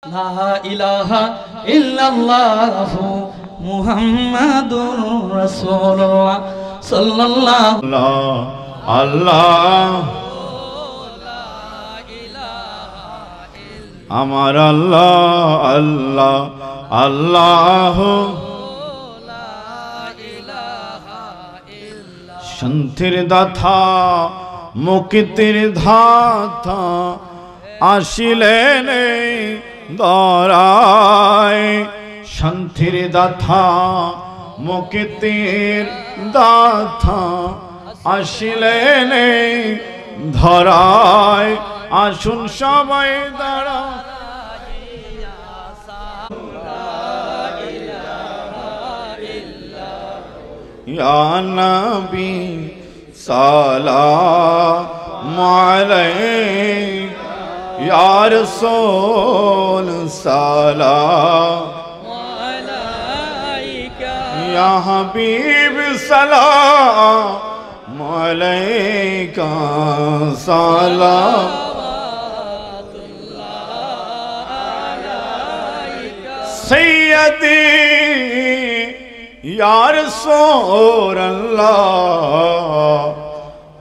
লা ইলাহা ইল্লাল্লাহু মুহাম্মাদুর রাসূলুল্লাহ সাল্লাল্লাহু আল্লাহ আমার আল্লাহ আল্লাহ আল্লাহ শান্তির দাতা মুক্তির ধাতা আসিলেন দরায় শান্তির দাতা মুক্তির দাতা আসিলেন ধরায় আসুন সবাই দাঁড়া ইয়া নবী সালাম আলাইকা ইয়া রাসূল সালাম আলাইকা ইয়া হাবিব সালাম আলাইকা সালাম सैयदी या रसूल अल्लाह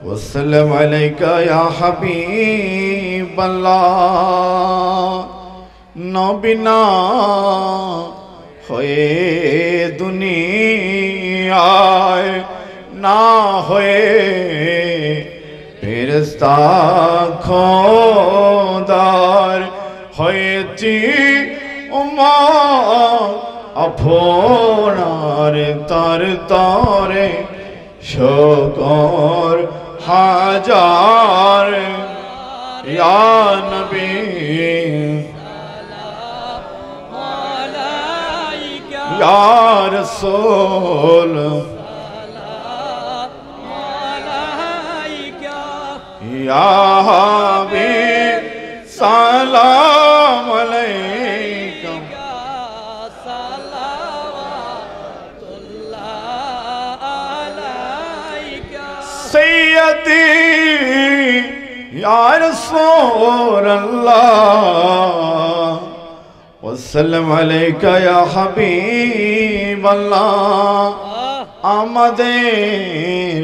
वसल्लम अलैका या हबीब अल्लाह नबिना होए दुनियाय ना होए फेरिस्ता खोदार होएছি আপনার তার তারে শকর হাজার ইয়া নবী সালাম আলাইকা ইয়া রাসূল সালাম আলাইকা ইয়া হাবিব সালাম আলাইকা सैयदी या रसूल अल्लाह वसल्लम अलैका या हबीब अल्लाह আমাদের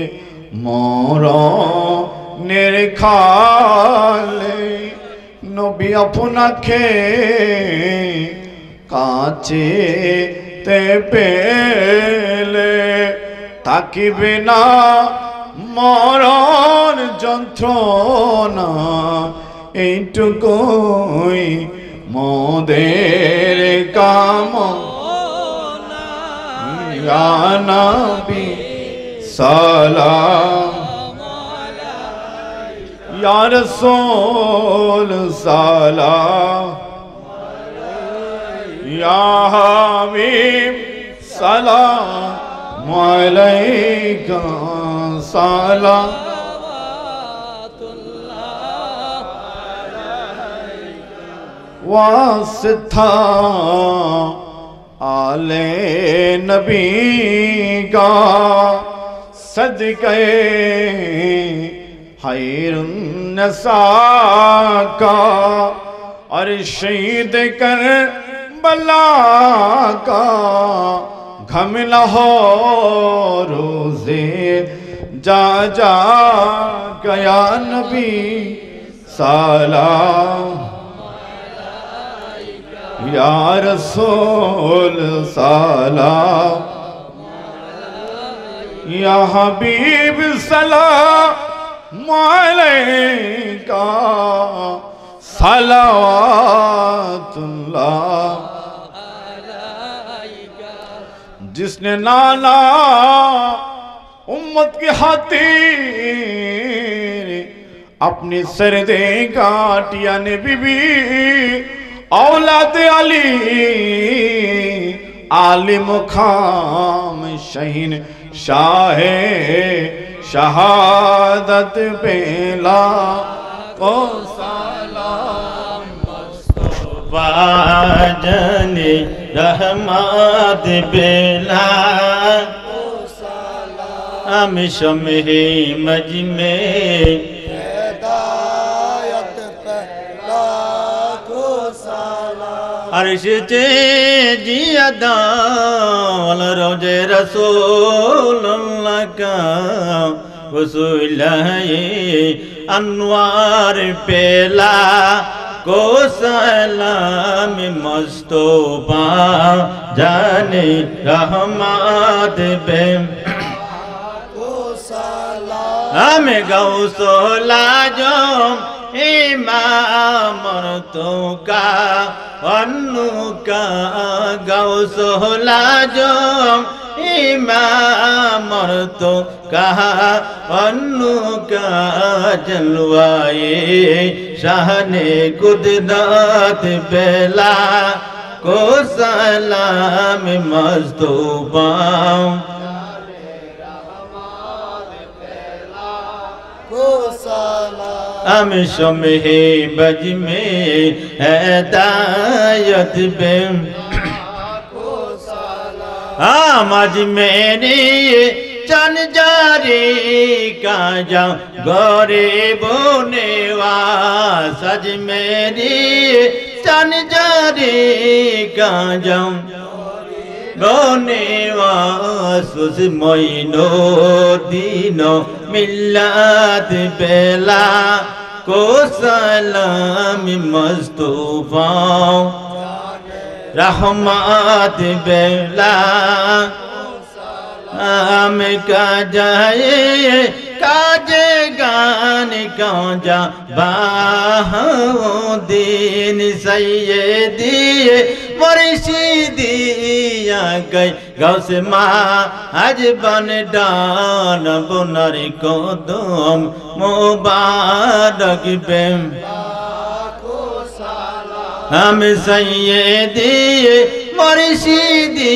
মরণের খালে নবী আপনাকে কাছে তে পেলে তাকিবে না মরণ যন্ত্রণা এইটুকুই মোদের কামনা ইয়া নবী সালাম আলাইকা ইয়া রাসূল সালাম আলাইকা ইয়া হাবিব সালাম আলাইকা সালাওয়াতুল্লাহ আলাইকা ওয়াসিতা आले नबी का सदके खैरुन्नसा का और शहीद कर बला का घम रोज़े जा जा गया नबी सलाम या रसूल सलाम या हबीब सलाम अलैका सलावतुल्लाह जिसने नाना उम्मत की खातिर अपनी सरदे काटिया ने बीबी औलाद अली आली मुखाम शहीन शाहे शहादत पेला को सलाम मुस्तफा जनी रहमत बेला हम शमे मजमे हिदायत पे लाखों सलाम अर्श चे जियादा रोजे रसूलुल्लाह का वसूल है अनवार पेला को सलाम मुस्तफा जाने रहमत बे हमें गौसला जो इमाम तो का वन्नु का गौसला जो इमाम तो कहा वन्नु का जलवाए शाहने कुदरत बेला को सलाम मुस्तफा हम शम्हे बज में हिदायत पे आज मेरी चन जारी का जा गोरे बोनेवा सज मेरी चन जारी का जा बोनेवा सुस मोइनो दीनो मिल्लात बेला को सलाम मुस्तफा रहमत बेला हम का जाए काजे गान काजा बाहो दीन सैयदी मुर्शिदिया गई गौस माँ आज बन डान बुनर को तुम मुबारक बेम हम सैयदी मुर्शिदी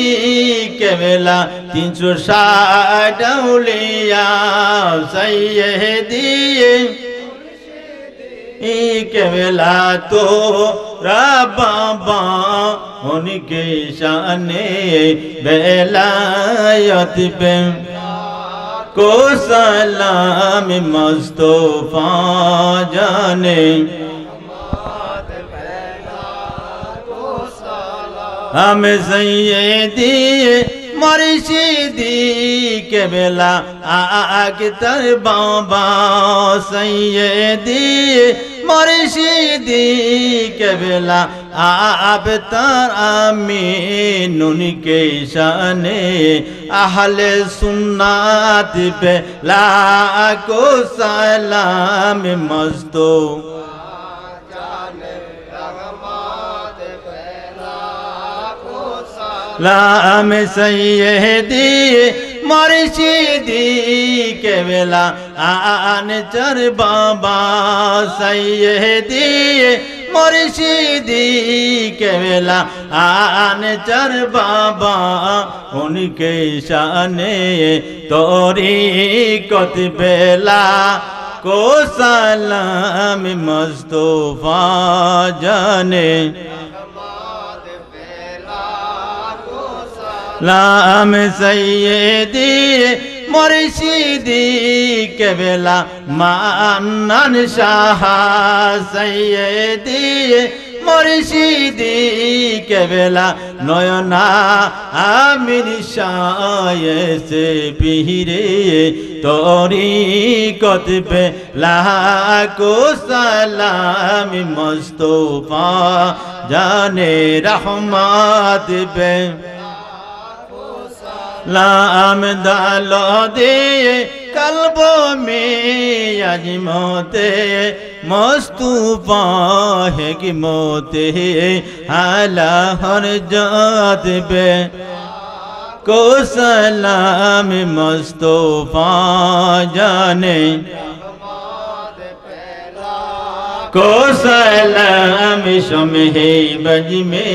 केवला 360 औलिया सैयदी केवला तो बाबा उनके शाने बेलायत पे को सलाम मुस्तफा जाने हम सैयदी मुर्शिदी केवला आगे तर बाबा सैयदी मुर्शिदी केवला आप तर आमीन उनके शाने अहले सुन्नत पे लाखो सलाम मुस्तफा लाम सैयदी मुर्शिदी केवला आन चर बाबा सैयदी मुर्शिदी केवला आन चर बाबा उनके शाने तरीक़त बेला को सलाम मुस्तफा जाने लाम सैयदी मुर्शिदी केवला मानन शाह सैयदी मुर्शिदी केवला नयना आमिर शाह से पीरे तरीक़त पे लाखो सलाम मुस्तफा जाने रहमत पे लाम दालो दे कल्बो में आज मोते मुस्तफा है कि मोते आला हर जात पे को सलाम मुस्तफा जाने को सलाम शम्हे बज में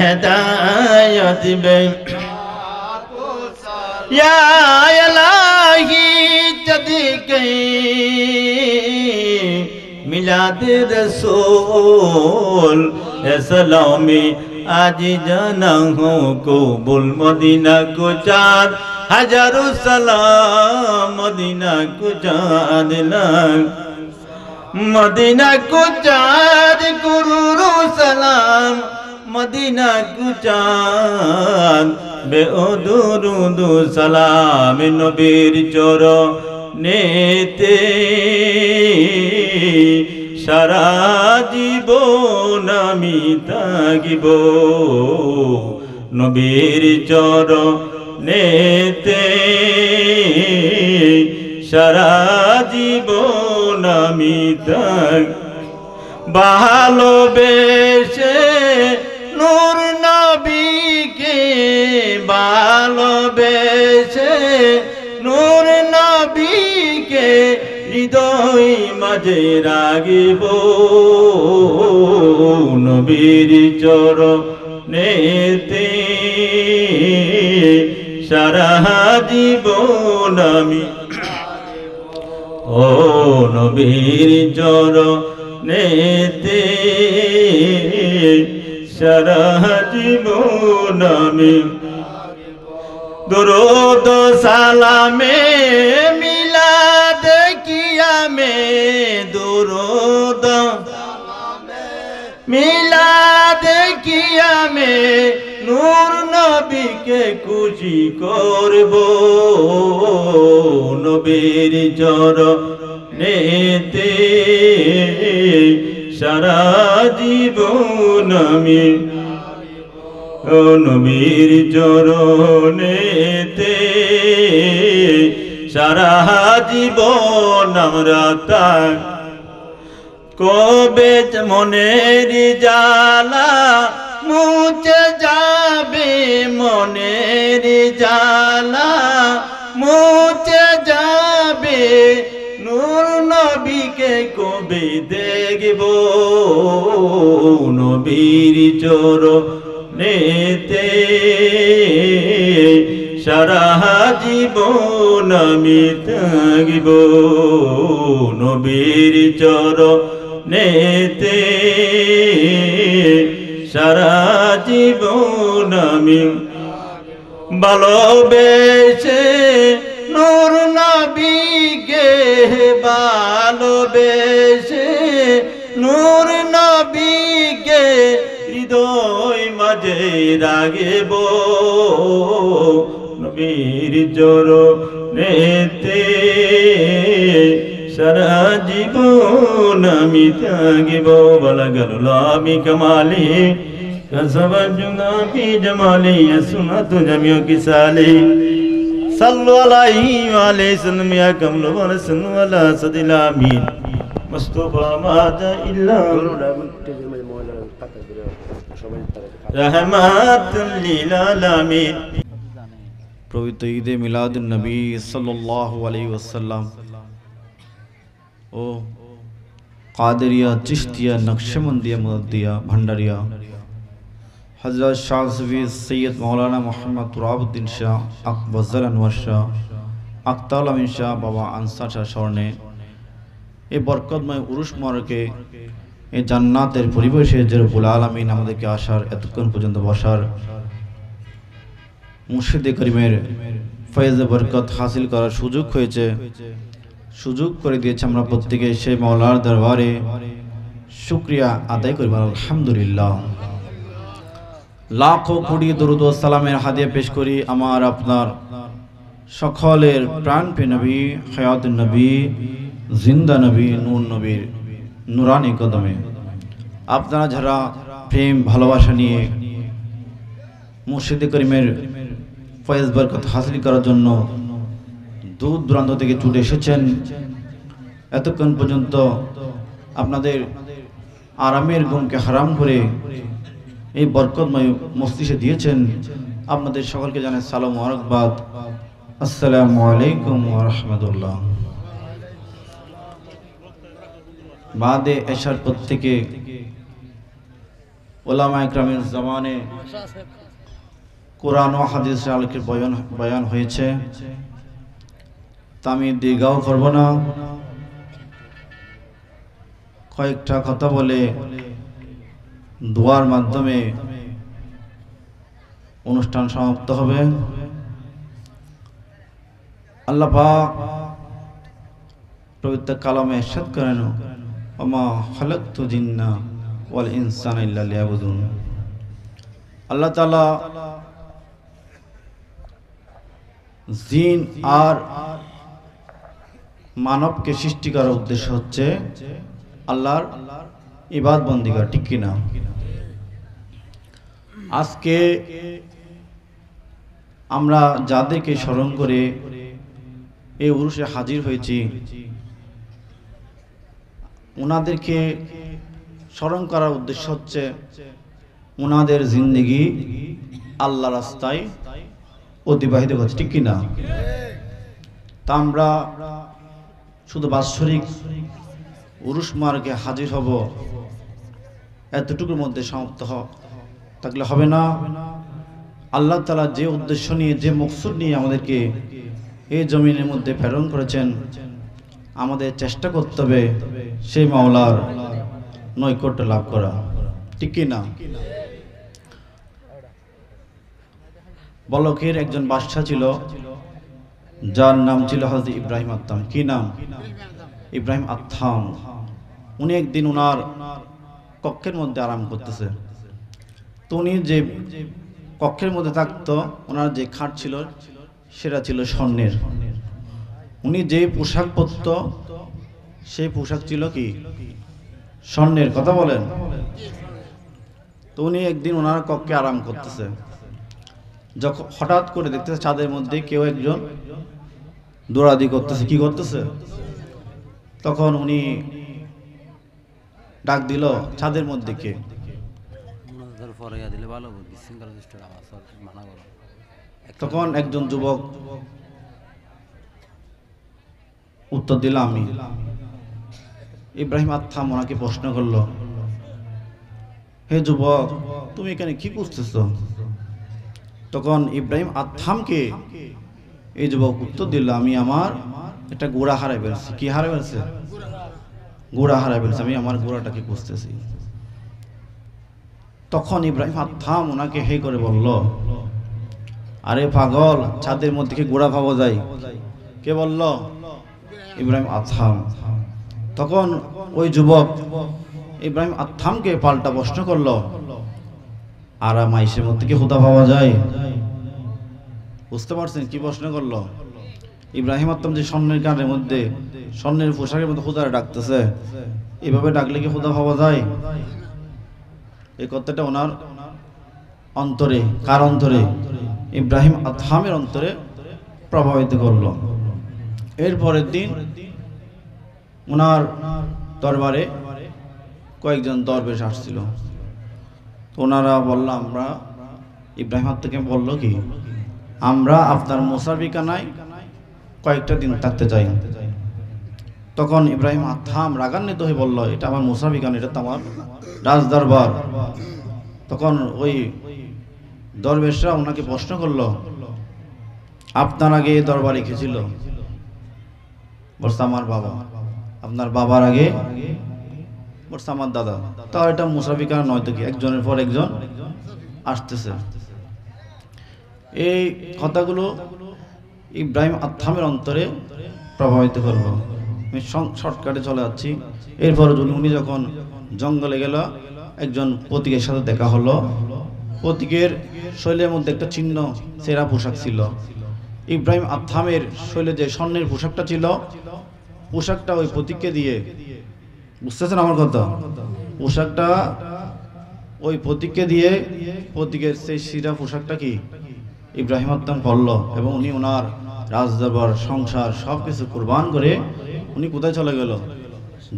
हिदायत पे या इलाही जदी गई मिलाद रसूल सलामी आज जाना हो कबूल मदीना को चाँद हजारों सलाम मदीना को चाँद मदीना को चाँद करोड़ों सलाम মদিনা কুচান বেদুরুদ সালাম নবীর চরণেতে সারা জীবন আমি থাকিব নবীর চরণেতে সারা জীবন আমি থাকিব ভালোবেসে নূর নবীকে ভালোবেসে নূর নবীকে হৃদয় মাঝে রাখিব নবীর চরণেতে সারা জীবন আমি ও নবীর চরণেতে সারা জীবন আমি দুরূদ সালামে মিলাদ কিয়ামে দুরূদ মিলাদ কিয়ামে নূর নবীকে খুশি করব নবীর চরণেতে সারা জীবন আমি ও নবীর চরণেতে সারা জীবন আমরা তাক কবে মনের জ্বালা মুছে যাবে মনের জ্বালা মুছে যাবে নূর নবীকে কবে দেখব নবীর চরণেতে সারা জীবন আমি থাকিব নবীর চরণেতে সারা জীবন আমি ভালোবেসে নূর নবীকে ভালোবেসে নূর নবীকে হৃদয় মাঝে রাখিব নবীর চরণেতে সারা জীবন আমি থাকিব বলাগাল আমি কামালি কসবজুনা ফি জামালি সুনাত জামিউ কিসালি সাল্লু আলাইহি ওয়া আলাইহি সাল্লাম ইয়া কামলু ওয়া সাল্লু আলা সাদিল আমিন মুস্তাফা মাদা ইল্লা রাহমাতুল লিল আলামিন। পবিত্র ঈদে মিলাদুন নবী সাল্লাল্লাহু আলাইহি ওয়াসাল্লাম ও কাদেরিয়া চিশতিয়া নকশবন্দিয়া মুহাদ্দিয়া ভান্ডারিয়া হযরত শাহ সুফি সৈয়দ মাওলানা মোহাম্মদ তুরাবউদ্দিন শাহ আকবর আনোয়ার শাহ আখতাউল আমিন শাহ বাবা আনসার শাহ স্মরণে এই বরকতময় উরুস মোবারকে এই জান্নাতের পরিবেশে যে রব্বুল আলামিন আমাদেরকে আসার এতক্ষণ পর্যন্ত বসার মুর্শিদে করিমের ফয়েজ বরকত হাসিল করার সুযোগ হয়েছে, সুযোগ করে দিয়েছে। আমরা প্রত্যেকে সেই মাওলার দরবারে শুকরিয়া আদায় করি আলহামদুলিল্লাহ। লাখো কোটি দরুদ ও সালামের হাদিয়া পেশ করি আমার আপনার সকলের প্রাণপ্রিয় নবী হায়াতুন নবী জিন্দা নবী নূর নবীর নুরানি কদমে। আপনারা যারা প্রেম ভালোবাসা নিয়ে মুর্শিদে করিমের ফয়েজ বরকত হাসিল করার জন্য দূর দূরান্ত থেকে ছুটে এসেছেন, এতক্ষণ পর্যন্ত আপনাদের আরামের ঘুমকে হারাম করে এই বরকতময় মজলিসে দিয়েছেন, আপনাদের সকলকে জানাই সালাম ও মুবারকবাদ। আসসালামু আলাইকুম ওয়া রাহমাতুল্লাহ। বাদে এশার পর থেকে উলামা ইকরামের জামানে কোরআন ও হাদিসের আলোকে বয়ান হয়েছে, তা আমি দীর্ঘাও করব না, কয়েকটা কথা বলে দোয়ার মাধ্যমে অনুষ্ঠান সমাপ্ত হবে। আল্লাহ পাক পবিত্র কালামে ইরশাদ করেন, ওমা খালাকতু জিন্না ওয়াল ইনসানা ইল্লা লিয়াবুদুন। আল্লাহ তাআলা জিন আর মানবকে সৃষ্টি করার উদ্দেশ্য হচ্ছে আল্লাহর ইবাদত বন্দেগী করা, ঠিক কিনা? আজকে আমরা যাদেরকে স্মরণ করে এই উরুসে হাজির হয়েছি, ওনাদেরকে স্মরণ করার উদ্দেশ্য হচ্ছে ওনাদের জিন্দেগি আল্লাহ রাস্তায় অতিবাহিত করছে, ঠিক কিনা? তা আমরা শুধু বাৎসরিক উরুস মার্গে হাজির হব এতটুকুর মধ্যে সমাপ্ত থাকলে হবে না। আল্লাহ তাআলা যে উদ্দেশ্য নিয়ে, যে মকসুদ নিয়ে আমাদেরকে এই জমিনের মধ্যে প্রেরণ করেছেন, আমাদের চেষ্টা করতে হবে সেই মাওলার নৈকট্য লাভ করা, ঠিক কিনা? বলকের একজন বাদশা ছিল, যার নাম ছিল হযরত ইব্রাহিম আত্তাম। কি নাম? ইব্রাহিম আত্তাম। উনি একদিন ওনার কক্ষের মধ্যে আরাম করতেছে। তো উনি যে কক্ষের মধ্যে থাকতো, ওনার যে খাট ছিল সেটা ছিল স্বর্ণের। উনি যে পোশাক পরত সেই পোশাক ছিল কি? স্বর্ণের। কথা বলেন। তো উনি একদিন ওনার কক্ষে আরাম করতেছে, যখন হঠাৎ করে দেখতেছে ছাদের মধ্যে কেউ একজন দৌড়াদৌড়ি করতেছে। কি করতেছে? তখন উনি ডাক দিল, ছাদের মধ্যে কে? তখন একজন যুবক উত্তর দিল, আমি। ইব্রাহিম আত্তাম ওনাকে প্রশ্ন করলো, হে যুবক, তুমি এখানে কি করতেছ? তখন ইব্রাহিম আত্তামকে এই যুবক উত্তর দিল, আমি আমার একটা গোড়া হারাই ফেলছি। কি হারাই ফেলছে? গোড়া হারাই ফেলছে, আমি আমার গোড়াটাকে খুঁজতেছি। তখন ইব্রাহিম আত্তাম ওনাকে হে করে বলল, আরে পাগল, ছাদের মধ্যে কি গোড়া পাওয়া যায়? কে বলল? ইব্রাহিম আত্তাম। তখন ওই যুবক ইব্রাহিম আত্তামকে পাল্টা প্রশ্ন করলো, আর মাইশের মধ্যে কি হুদা পাওয়া যায়? বুঝতে পারছেন কি প্রশ্ন করলো? ইব্রাহিম আত্তাম যে স্বর্ণের গানের মধ্যে, স্বর্ণের পোশাকের মধ্যে হুদারে ডাকতেছে, এভাবে ডাকলে কি হুদা পাওয়া যায়? এই কথাটা ওনার অন্তরে, কার অন্তরে? ইব্রাহিম আত্তামের অন্তরে প্রভাবিত করলো। এর পরের দিন ওনার দরবারে কয়েকজন দরবেশ আসছিল। ওনারা বলল, আমরা ইব্রাহিম আত্তাকে বলল কি, আমরা আপনার মুসাফিরখানায় কয়েকটা দিন থাকতে চাই। তখন ইব্রাহিম আত্তাম রাগান্বিত হয়ে বলল, এটা আমার মুসাফিরখানা, এটা তো আমার রাজ দরবার। তখন ওই দরবেশরা ওনাকে প্রশ্ন করলো, আপনার আগে এই দরবারে কে ছিল? বলছে আমার বাবা। আপনার বাবার আগে? বলছে আমার দাদা। তাও এটা মুসাফিরখানা নয় তো কি, একজনের পর একজন আসতেছে। এই কথাগুলো ইব্রাহিম আত্তামের অন্তরে প্রভাবিত করবো। আমি শর্টকাটে চলে যাচ্ছি। এরপর উনি যখন জঙ্গলে গেল, একজন পথিকের সাথে দেখা হলো। পথিকের শৈলের মধ্যে একটা চিহ্ন সেরা পোশাক ছিল। ইব্রাহিম আত্তামের শৈলে যে স্বর্ণের পোশাকটা ছিল, পোশাকটা ওই পথিককে দিয়ে, বুঝতেছেন আমার কথা? পোশাকটা ওই পথিককে দিয়ে, পথিকের সেই সিরা পোশাকটা কি ইব্রাহিম আত্তাম পরল, এবং উনি ওনার রাজদরবার, সংসার সবকিছু কুরবান করে উনি কোথায় চলে গেল?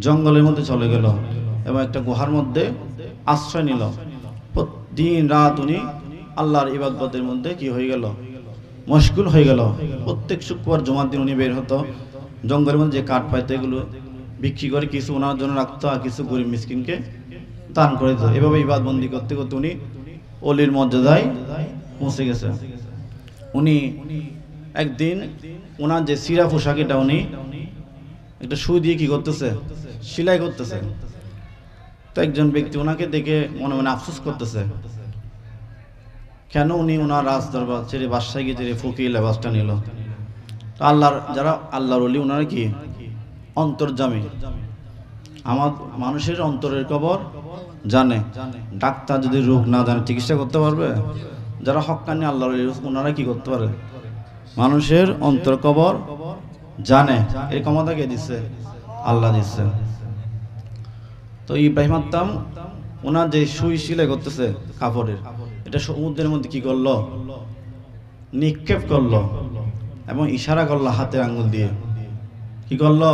জঙ্গলের মধ্যে চলে গেল, এবং একটা গুহার মধ্যে আশ্রয় নিল। দিন রাত উনি আল্লাহর ইবাদতের মধ্যে কি হয়ে গেল? মশগুল হয়ে গেল। প্রত্যেক শুক্রবার জুমার দিন উনি বের হতো, জঙ্গলের মধ্যে যে কাঠ পাইতো এগুলো বিক্রি করে কিছু ওনার জন্য রাখতো, আর কিছু গরিব মিসকিনকে দান করে দিত। এভাবে ইবাদতবন্দি করতে করতে উনি অলির মর্যাদায় পৌঁছে গেছে। উনি একদিন ওনার যে সিরা পোশাক, এটা উনি একটা সুই দিয়ে কি করতেছে? সেলাই করতেছে। তো একজন ব্যক্তি ওনাকে দেখে মনে মনে আফসোস করতেছে, কেন উনি ওনার রাজ দরবার ছেড়ে বাদশাহ গিয়ে ছেড়ে ফকির লেবাসটা নিল। তো আল্লাহর যারা আল্লাহর ওলি, ওনারা কি অন্তর্যামী। আমার মানুষের অন্তরের খবর জানে। ডাক্তার যদি রোগ না জানে চিকিৎসা করতে পারবে? যারা হক্কানি আল্লাহর ওলি ওনারা কি করতে পারে? মানুষের অন্তর কবর জানে। এই ক্ষমতা কে দিচ্ছে? আল্লাহ দিচ্ছে। তো ইব্রাহিম আত্তাম ওনার যে সুই সিলাই করতেছে কাপড়ের, এটা সমুদ্রের মধ্যে কি করলো? নিক্ষেপ করলো এবং ইশারা করলো হাতের আঙ্গুল দিয়ে। কি করলো?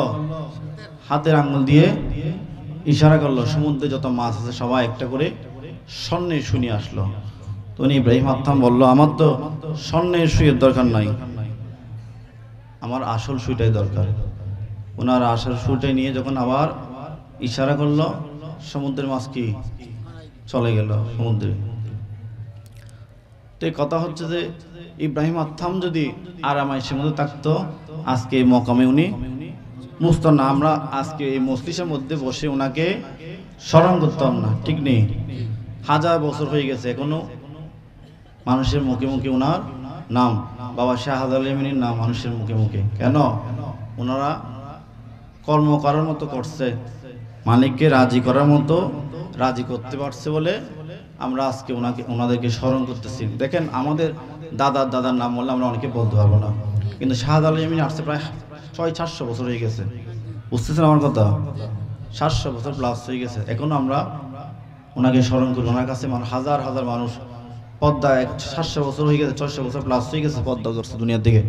হাতের আঙ্গুল দিয়ে ইশারা করলো। সমুদ্রে যত মাছ আছে সবাই একটা করে স্বর্ণের সুই নিয়ে আসলো। তো উনি ইব্রাহিম আত্তাম বললো, আমার তো স্বর্ণের সুইয়ের দরকার নাই, আমার আসল সুইটাই দরকার। ওনার আসল সুইটাই নিয়ে যখন আবার ইশারা করলো, সমুদ্রের মাছ কি চলে গেল সমুদ্রে। তো কথা হচ্ছে যে ইব্রাহিম আত্তাম যদি আরামাইশের মধ্যে থাকতো, আজকে এই মকামে উনি মুস্ত না। আমরা আজকে এই মজলিসের মধ্যে বসে ওনাকে স্মরণ করতাম না, ঠিক নেই? 1000 বছর হয়ে গেছে, এখনো মানুষের মুখে মুখে ওনার নাম, বাবা শাহাদ আলমিনের নাম মানুষের মুখে মুখে। কেন? ওনারা কর্ম করার মতো করছে, মালিককে রাজি করার মতো রাজি করতে পারছে বলে আমরা আজকে ওনাদেরকে স্মরণ করতেছি। দেখেন, আমাদের দাদার নাম বললে আমরা অনেকে বলতে পারবো না, কিন্তু শাহাদ আলমিন আসছে প্রায় 600-700 বছর হয়ে গেছে। বুঝতেছেন আমার কথা? 700 বছর প্লাস হয়ে গেছে, এখনো আমরা ওনাকে স্মরণ করি। ওনার কাছে হাজার হাজার মানুষ পদ্মা 700 বছর হয়ে গেছে, 600 বছর প্লাস হয়ে গেছে পদ্মা করছে দুনিয়ার দিকে।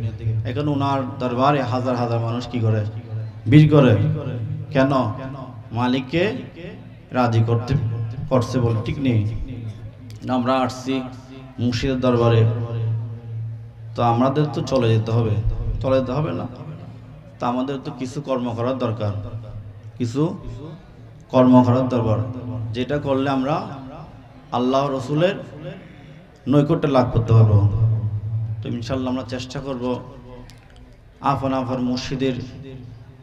এখন ওনার দরবারে হাজার হাজার মানুষ কি করে? ভিড় করে। কেন? মালিককে রাজি করতে করছে বলে, ঠিক নেই? আমরা আসছি মুর্শিদের দরবারে, তো আমাদের তো চলে যেতে হবে না? তা আমাদের তো কিছু কর্ম করার দরকার, যেটা করলে আমরা আল্লাহ রসুলের নৈকট্য লাভ করতে পারবো। তো ইনশাল্লাহ আমরা চেষ্টা করব আপন মুর্শিদের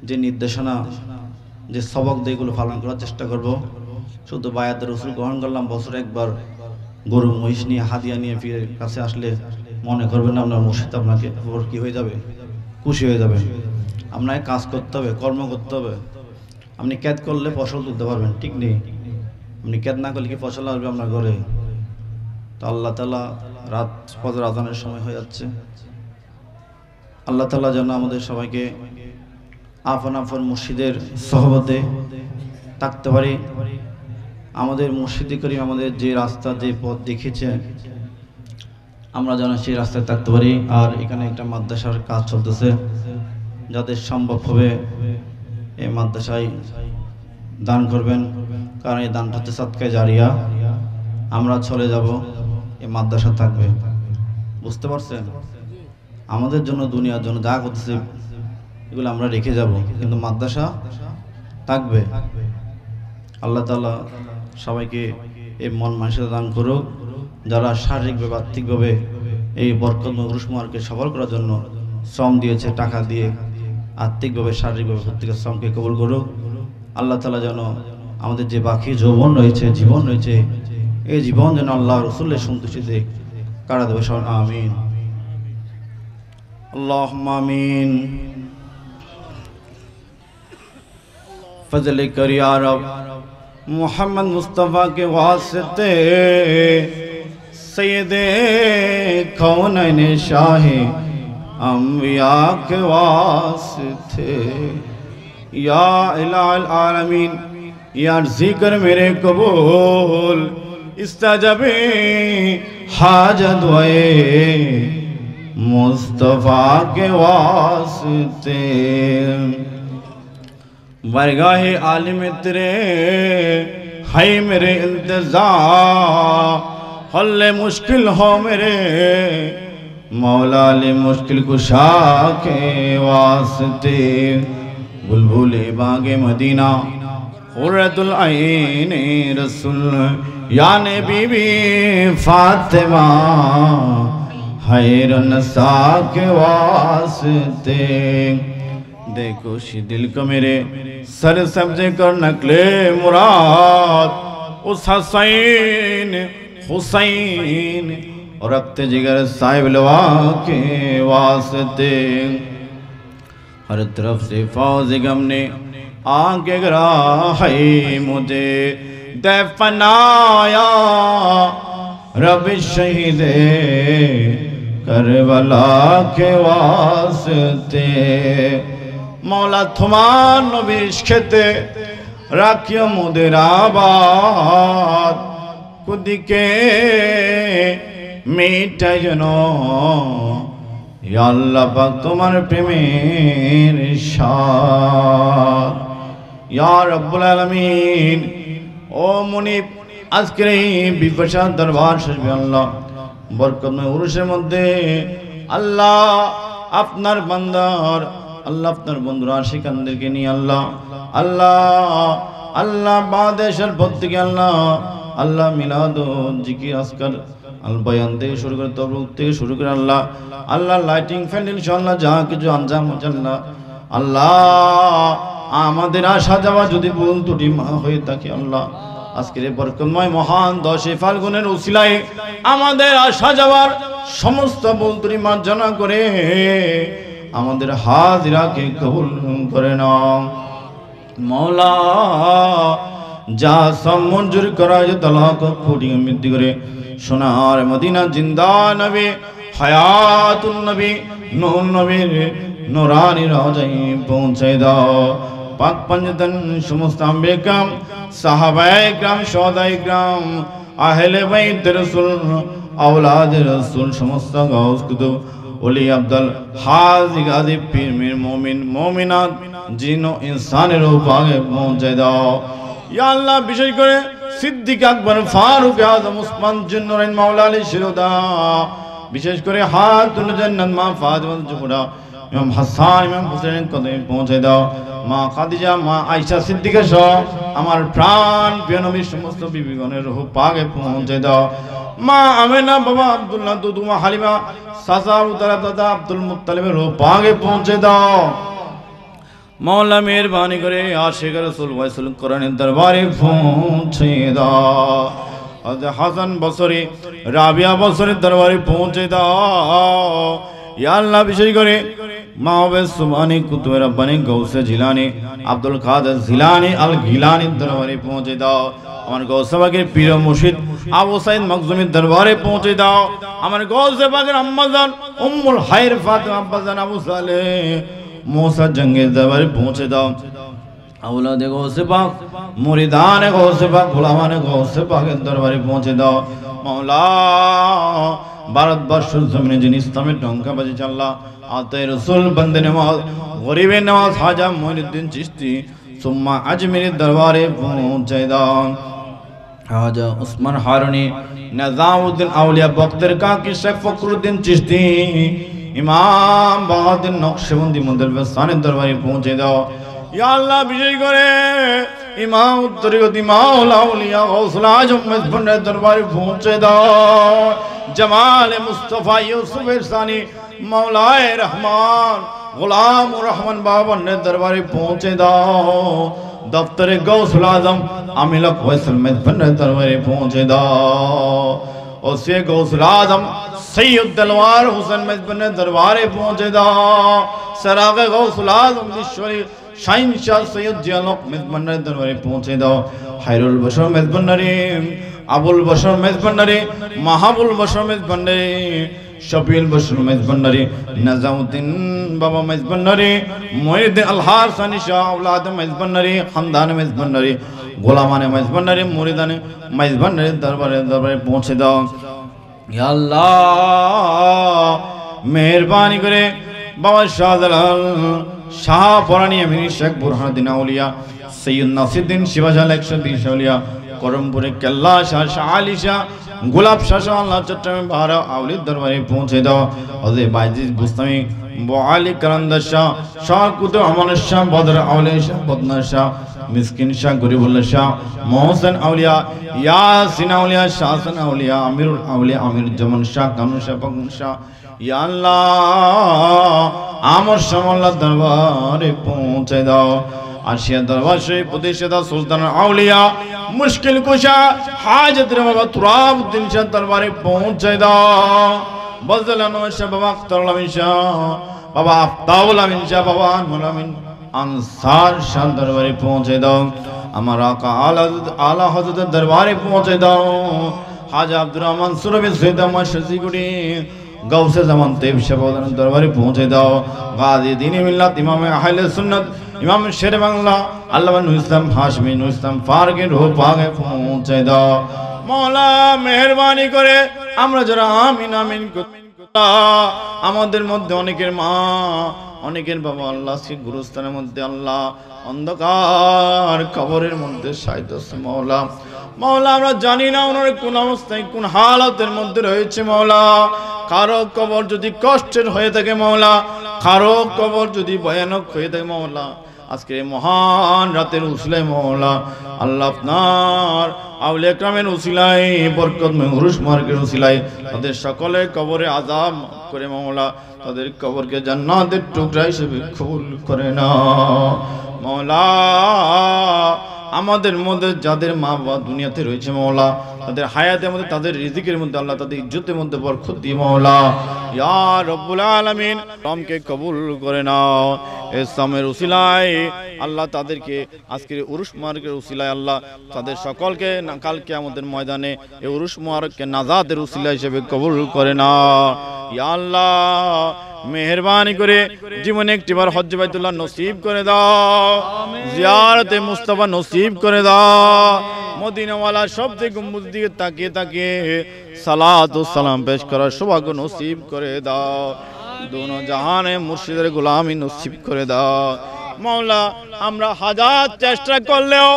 যে নির্দেশনা, যে সবক এগুলো পালন করার চেষ্টা করব। শুধু বায়াতের রসুল গ্রহণ করলাম, বছরে একবার গরু মহিষ নিয়ে হাদিয়া নিয়ে পীরের কাছে আসলে মনে করবেন আপনার মুর্শিদ আপনাকে কি হয়ে যাবে? খুশি হয়ে যাবে। আপনাকে কাজ করতে হবে, কর্ম করতে হবে। আপনি ক্যাদ করলে ফসল তুলতে পারবেন, ঠিক নেই? আপনি ক্যাদ না করলে কি ফসল আসবে আপনার ঘরে? তো আল্লাহ তাআলা, রাত ফজর আজানের সময় হয়ে যাচ্ছে, আল্লাহ তাআলা যেন আমাদের সবাইকে আপন মুর্শিদের সহবতে থাকতে পারি। আমাদের মুর্শিদি করিম আমাদের যে রাস্তা, যে পথ দেখেছে, আমরা যেন সেই রাস্তায় থাকতে পারি। আর এখানে একটা মাদ্রাসার কাজ চলতেছে, যাদের সম্ভব হবে এই মাদ্রাসায় দান করবেন, কারণ এই দানটা হচ্ছে সাদকায়ে জারিয়া। আমরা চলে যাব, এই মাদ্রাসা থাকবে। বুঝতে পারছেন? আমাদের জন্য, দুনিয়ার জন্য যা করতেছে এগুলো আমরা রেখে যাব, কিন্তু মাদ্রাসা থাকবে। আল্লাহ তাআলা সবাইকে এই মন মানসিকতা দান করুক। যারা শারীরিকভাবে আর্থিকভাবে এই বরকতময় উরুস মুবারককে সফল করার জন্য শ্রম দিয়েছে, টাকা দিয়ে, আর্থিকভাবে শারীরিকভাবে প্রত্যেকের শ্রমকে কবুল করুক। আল্লাহ তাআলা যেন আমাদের যে বাকি যৌবন রয়েছে, জীবন রয়েছে, এই জীবন যেন আল্লাহ রসুলের সন্তুষ্টিতে কারা দেবে। আমিন, আল্লাহুম্মা আমিন। फजल कर या रब, मोहम्मद मुस्तफ़ा के वास्ते, सैयदे कौनैन शाहे अंबिया के वास्ते, या इलाहुल आलमीन, या जिक्र मेरे कबूल, इस्ताजबे हाजत वे मुस्तफ़ा के वास्ते। बरगाहे आलिम तेरे है मेरे इंतज़ार, हल्ले मुश्किल हो मेरे मौला ले मुश्किल कुशा के वास्ते। बुलबुले बागे मदीना खुर्रतुल आईन रसूल, याने बीबी फातिमा खैरुन नसा के वास्ते। देखो शी दिल को मेरे सर सब्जे कर नकले मुराद, उस हुसैन और रखते जिगर साहिब लवा के वास्ते। हर तरफ से फौज गम ने आके गिरा है मुझे, दफनाया रब शहीद करबला के वास्ते मौला तुम्हार नबीर इश्क़ते राखियो मोদের आबाद कुदिके मिटाई जनो या अल्लाह पाक तुम्हार प्रेमेर साथ या रब्बुल आलमीन ओ मुनीब আজকের এই বিপাশা দরবার শরীফে আল্লাহ বরকতময় উরুসের মধ্যে আল্লাহ আপনার বান্দার আল্লাহ আপনার বন্ধুরা আশিকানদেরকে নিয়ে আল্লাহ আল্লাহ আল্লাহ বাদেশের প্রত্যেকে আল্লাহ আল্লাহ মিলাদ জিকির আজকার আল বয়ান থেকে শুরু করে তবরুক থেকে শুরু করে আল্লাহ আল্লাহ লাইটিং ফ্যান্ডেল ইনশাআল্লাহ যা কিছু আঞ্জাম হচ্ছে আল্লাহ আল্লাহ আমাদের আশা যাওয়া যদি ভুল ত্রুটি হয়ে থাকে আল্লাহ আজকের বরকতময় মহান 10 ফাল্গুনের উসিলায় আমাদের আশা যাওয়ার সমস্ত ভুল ত্রুটি মার্জনা করে আমাদের হাজিরাকে কবুল করে নাও মওলা যা সব মঞ্জুর করা যে তালাক ফুটি মৃত্যু করে সোনার মদিনা জিন্দা নবী হায়াতুন নবী নূর নবীর নূরানি রওজায় পৌঁছে দাও পাক পঞ্জতন সমস্ত আম্বিয়া کرام সাহাবায়ে کرام শুহাদায়ে کرام আহলে বাইত রাসূল আওলাদ রাসূল সমস্ত গাউস কুতুব ওলি আব্দুল হাজি গাজী পীর মীর মুমিন মুমিনাত জিন ও ইনসানের উপরে পৌঁছে দাও ইয়া আল্লাহ বিশেষ করে সিদ্দিক আকবর ফারুক আযম উসমান জুন্নুরাইন মাওলা আলী শিরোদা বিশেষ করে হাতুল জান্নাত মা ফাতিমা জোহরা ইমাম হাসান ইমাম হুসাইন কদমে পৌঁছে দাও মা খাদিজা মা আয়েশা সিদ্দিকা সহ আমার প্রাণ প্রিয় নবীর সমস্ত বিবিগণের রূহ পাকে পৌঁছে দাও মা আমেনা বাবা আব্দুল্লাহ দুদু মা হালিমা চাচা উতারা দাদা আব্দুল মুত্তালিবের রূহ পাকে পৌঁছে দাও मौला मेहरबानी करे आशिक रसूल वैसल कुरान दरबारे पहुँचे दाओ हसन बसरी राबिया बसरी दरबारे पहुँचे दाओ या अल्लाह विशेष करे मावे सुबानी कुतुब रब्बानी गौसे जिलानी अब्दुल कादिर जिलानी अल गिलानी दरबारे पहुँचे दाओ हमारे गौसे बागर पीर मुर्शिद आबू सईद मखदूमी दरबारे पहुँचे दाओ हमारे गौसे बागर अम्माजान उम्मुल खैर फातिमा अब्बाजान अबू सालेह मूसा जंगे दरबार पहुँचे दाओ औलाद गौसे पाक मुरीदान गौसे पाक गुलामान गौसे पाक दरबारे पहुँचे दाओ मौला भारतवर्ष जमीन जिन इस्लामी डंका बजे चल्ला आते रसूल बंदे नवाज गरीबे नवाज खाजा मोइनुद्दीन चिश्ती सुम्मा अजमेरी दरबारे पहुँचे दाओ खाजा उस्मान हारूनी निजामुद्दीन औलिया बख्तर काकी शेख फखरुद्दीन चिश्ती इमाम बहादुर नक्शबंदी मुदल्लसाने दरबारे पहुँचे दाओ या अल्लाह विजय करे इमाम तरीक़त मौला औलिया गौसुल आज़म मज़बूर दरबारे पहुँचे दाओ जमाल मुस्तफ़ा यूसुफ सानी मौलाए रहमान गुलाम रहमान बाबा ने दरबारे पहुँचे दाओ दफ्तर गौसुल आज़म अमीलक वैसल मज़बूर दरबारे पहुँचे दाओ और से गौसुल आज़म सैयद दलवार हुसैन मज़बूर दरबारे पहुँचे दाओ सराग गौसुल आज़म ईश्वरी शाहीन शाह सैयद जियालक मज़बूर दरबारे पहुँचे दाओ खैरुल बशर मज़बूर अबुल बशर मज़बूर महाबुल बशर मज़बूर शफील बशर मज़बूर नज़ामुद्दीन बाबा मज़बूर मोइनुद्दीन अलहार सानी शाह औलाद मज़बूर खानदान मज़बूर गुलामान मज़बूर मुरीदान मज़बूर दरबारे पहुँचे दाओ या अल्लाह मेहरबानी करे बाबा शाहजलाल शाह पुरानी अमीर शेख बुरहानुद्दीन औलिया सैयद नासिरुद्दीन शिवाजाल 120 औलिया करमपुरे केल्ला शाह शाह आली शाह गुलाब शाह शाह अल्लाह चट्टग्राम बाहरा औलिया दरबारे पहुँचे दाओ हज़रत बायजीद बुस्तामी बोआली करंदर शाह शाह कुतुब अमान शाह बदर औलिया शाह बदना शाह मिस्किन शाह गरीबुल्लाह शाह मोहसिन औलिया यासीन औलिया शाहसन औलिया अमीरुल औलिया अमीर जमन शाह कानून शाह पगन शाह या अल्लाह आमर शाह दरबारे पहुँचे दाओ आशिया दरबार शरीफ प्रतिष्ठित सुल्तान औलिया मुश्किल कुशा हाजत बाबा तुराबुद्दीन शाह दरबारे पहुँचे दाओ बज़लानो शाह बाबा अख्तर अमीन शाह बाबा आफ्ताबुल अमीन शाह बाबा अनमुल अमीन अंसार शाह दरबारे पहुँचे दाओ আমার আকা আলা হযরতের দরবারে পৌঁছে দাও। হাজী আব্দুর রহমান সুরবি সৈয়দ আমার শশীগুড়ি গাউসে জামান তেব শাহবানের দরবারে পৌঁছে দাও। গাজী দ্বীন মিল্লাত ইমাম আহলে সুন্নাত ইমাম শের বাংলা আল্লামা নূর ইসলাম হাশমি নূর ইসলাম ফারুকের রূহ পাকে পৌঁছে দাও। মওলা মেহেরবানি করে আমরা যারা আমিন আমিন আমাদের মধ্যে অনেকের মা অনেকের বাবা আল্লাহ আজকে গুরুস্থানের মধ্যে আল্লাহ অন্ধকার কবরের মধ্যে শায়িত আছে মওলা। মওলা আমরা জানি না ওনার কোন অবস্থায় কোন হালাতের মধ্যে রয়েছে মওলা। কারো কবর যদি কষ্টের হয়ে থাকে মওলা, কারো কবর যদি ভয়ানক হয়ে থাকে মওলা, আজকে মহান রাতের উসিলায় মওলা আল্লাহ আপনার আউলিয়া کرامের উসিলায় বরকতময় উরুস মার্কের উসিলায় তাদের সকলের কবরে আযাব করে মওলা তাদের কবরকে জান্নাতের টুকরা হিসেবে কবুল করে নাও মওলা। আমাদের মধ্যে যাদের মা বাবা দুনিয়াতে রয়েছে মওলা তাদের হায়াতের মধ্যে তাদের রিজিকের মধ্যে আল্লাহ তাদের ইজ্জতের মধ্যে বরকত দিয়ে মওলা ইয়া রব্বুল আলামিন রমকে কবুল করে নাও। ইসলামের উসিলায় আল্লাহ তাদেরকে আজকের উরুস মুবারকের উসিলায় আল্লাহ তাদের সকলকে কালকে আমাদের ময়দানে এই উরুস মুবারককে নাজাতের উসিলা হিসেবে কবুল করে নাও ইয়া আল্লাহ। মেহেরবানি করে জীবনে একটিবার হজ্জ বাইতুল্লাহ নসিব করে দাও, জিয়ারতে মুস্তাফা নসিব করে দাও, মদিনাওয়ালা সবচেয়ে গম্বুজ দিকে তাকিয়ে তাকিয়ে সালাত ও সালাম পেশ করার সৌভাগ্য নসিব করে দাও, দোনো জাহানে মুর্শিদের গোলামি নসিব করে দাও মওলা। আমরা হাজার চেষ্টা করলেও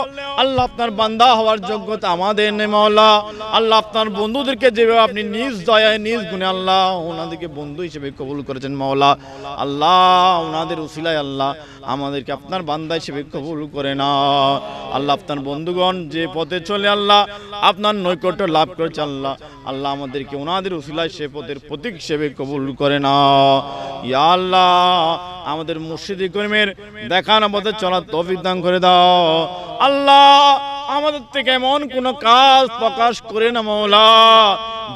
আল্লাহ আপনার বান্দা হওয়ার যোগ্যতা আমাদের নেই মওলা। আল্লাহ আপনার বন্ধুদেরকে যেভাবে আপনি নিজ দয়ায় নিজ গুণে আল্লাহ ওনাদেরকে বন্ধু হিসেবে কবুল করেছেন মওলা, আল্লাহ ওনাদের উসিলায় আল্লাহ আমাদেরকে আপনার বান্দা হিসেবে কবুল করে নাও আল্লাহ। আপনার বন্ধুগণ যে পথে চলে আল্লাহ আপনার নৈকট্য লাভ করেছে আল্লাহ, আল্লাহ আমাদেরকে ওনাদের উসিলায় সে পথের প্রতীক হিসেবে কবুল করে নাও ইয়া আল্লাহ। আমাদের মুর্শিদি করিমের দেখানো পথে চলার তৌফিক দান করে দাও আল্লাহ। আমাদের থেকে এমন কোন কাজ প্রকাশ করে না মওলা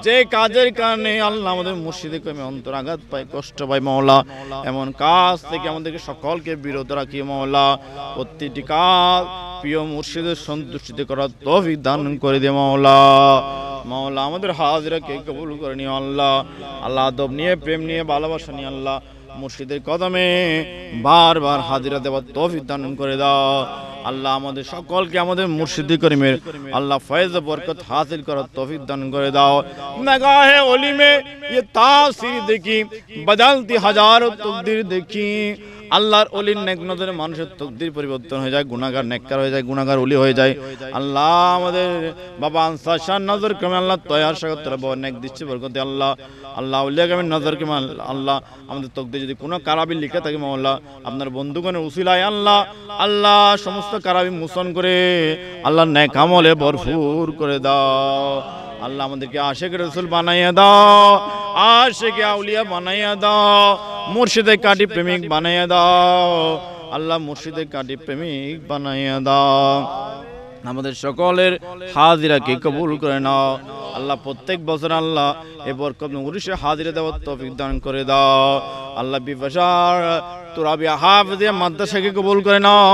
যে কাজের কারণে আল্লাহ আমাদের মুর্শিদি করিমের অন্তর আঘাত পায় কষ্ট পায় মওলা, এমন কাজ থেকে আমাদেরকে সকলকে বিরত রাখি মওলা। প্রতিটি কাজ প্রিয় মুর্শিদের সন্তুষ্টিতে করার তৌফিক দান করে দে মওলা। মওলা আমাদের হাজিরাকে কবুল করে নিও আল্লাহ। আল্লাহ আদব নিয়ে প্রেম নিয়ে ভালোবাসা নিয়ে আল্লাহ মুর্শিদের কদমে বারবার হাজিরা দেওয়ার তৌফিক দান করে দাও আল্লাহ। আমাদের সকলকে আমাদের মুর্শিদি করিমের আল্লাহ ফয়েজ বরকত হাসিল করার তৌফিক দান করে দাও। নগাহে ওলি মে ये तासीर देखी बदलती हजारों तकदीर देखी আল্লাহর ওলির নেক নজরে মানুষের তকদির পরিবর্তন হয়ে যায়, গুনাহগার নেককার হয়ে যায়, গুনাহগার ওলি হয়ে যায় আল্লাহ। আমাদের বাবা আনসার শাহ নজর ক্রমে আল্লাহ তয়ার সাগর বাবা নেক দৃষ্টি বরকতে আল্লাহ আল্লাহ উলিয়া কামের নজর ক্রমে আল্লাহ আমাদের তকদির যদি কোনো কারাবি লিখে থাকে মাওলা আপনার বন্ধুগণের উসিলায় আল্লাহ আল্লাহ সমস্ত কারাবি মোচন করে আল্লাহ নেক আমলে ভরপুর করে দাও আল্লাহ। আমাদেরকে আশিক রাসূল বানাইয়া দাও, আশিক আউলিয়া বানাইয়া দাও, মুর্শিদে কাটি প্রেমিক বানাইয়া দাও আল্লাহ, মুর্শিদে কাটি প্রেমিক বানাইয়া দাও। আমাদের সকলের হাজিরাকে কবুল করে নাও আল্লাহ। প্রত্যেক বছর আল্লাহ এই বরকত উরুসে হাজিরা দেওয়ার তৌফিক দান করে দাও আল্লাহ। বিভাষার তুরাবি হাফিজিয়া মাদ্রাসাকে কবুল করে নাও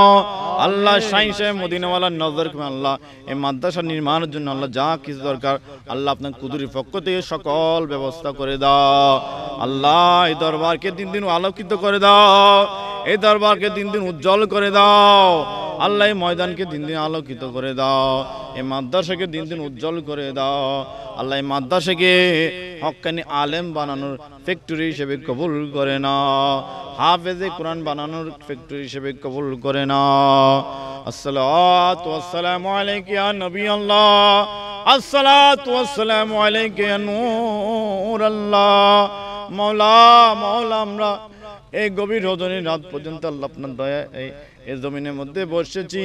আল্লাহ। শাইন সাহেব মদিনাওয়ালার নজর করে আল্লাহ এই মাদ্রাসা নির্মাণের জন্য আল্লাহ যা কিছু দরকার আল্লাহ আপনার কুদরতির পক্ষ থেকে সকল ব্যবস্থা করে দাও আল্লাহ। এই দরবারকে দিন দিন আলোকিত করে দাও, এই দরবারকে দিন দিন উজ্জ্বল করে দাও আল্লাহ। এই ময়দানকে দিন দিন আলোকিত করে দাও, এই মাদ্রাসাকে দিন দিন উজ্জ্বল করে দাও আল্লাহ। এই মাদ্রাসাকে হক্কানি আলেম বানানোর ফ্যাক্টরি হিসেবে কবুল করে নাও, হাফেজে কোরআন বানানোর ফ্যাক্টরি হিসেবে কবুল করে নাও। আসসালাতু ওয়াসসালামু আলাইকা ইয়া নবী আল্লাহ, আসসালাতু ওয়াসসালামু আলাইকা ইয়া নূর আল্লাহ। মাওলা মাওলা আমরা এই গভীর রজনীর রাত পর্যন্ত আল্লাহ আপনার দয়া এই জমিনের মধ্যে বসেছি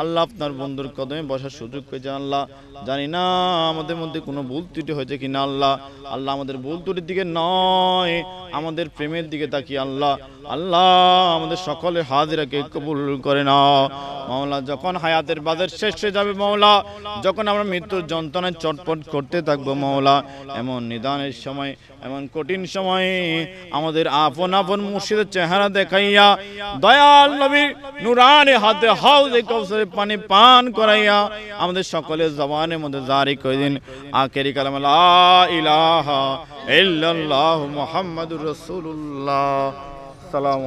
আল্লাহ। আপনার বন্ধুর কদমে বসার সুযোগ পেয়েছে আল্লাহ। জানি না আমাদের মধ্যে কোনো ভুল ত্রুটি হয়েছে কিনা আল্লাহ। আল্লাহ আমাদের ভুল ত্রুটির দিকে নয়, আমাদের প্রেমের দিকে তাকিয়ে আল্লাহ আল্লাহ আমাদের সকলের হাজিরাকে কবুল করে নাও মাওলা। যখন হায়াতের বাজার শেষ হয়ে যাবে মাওলা, যখন আমরা মৃত্যুর যন্ত্রণায় চটপট করতে থাকবো মাওলা, এমন নিদানের সময় এমন কঠিন সময়ে আমাদের আপন আপন মুর্শিদের চেহারা দেখাইয়া দয়াল নবী নবীর নুরানি হাতে হাউজে কাউসারের পানি পান করাইয়া আমাদের সকলের জবানের মধ্যে জারি করে দিন আখেরি কালাম লা ইলাহা ইল্লাল্লাহু মুহাম্মাদুর রাসূলুল্লাহ। সালাম।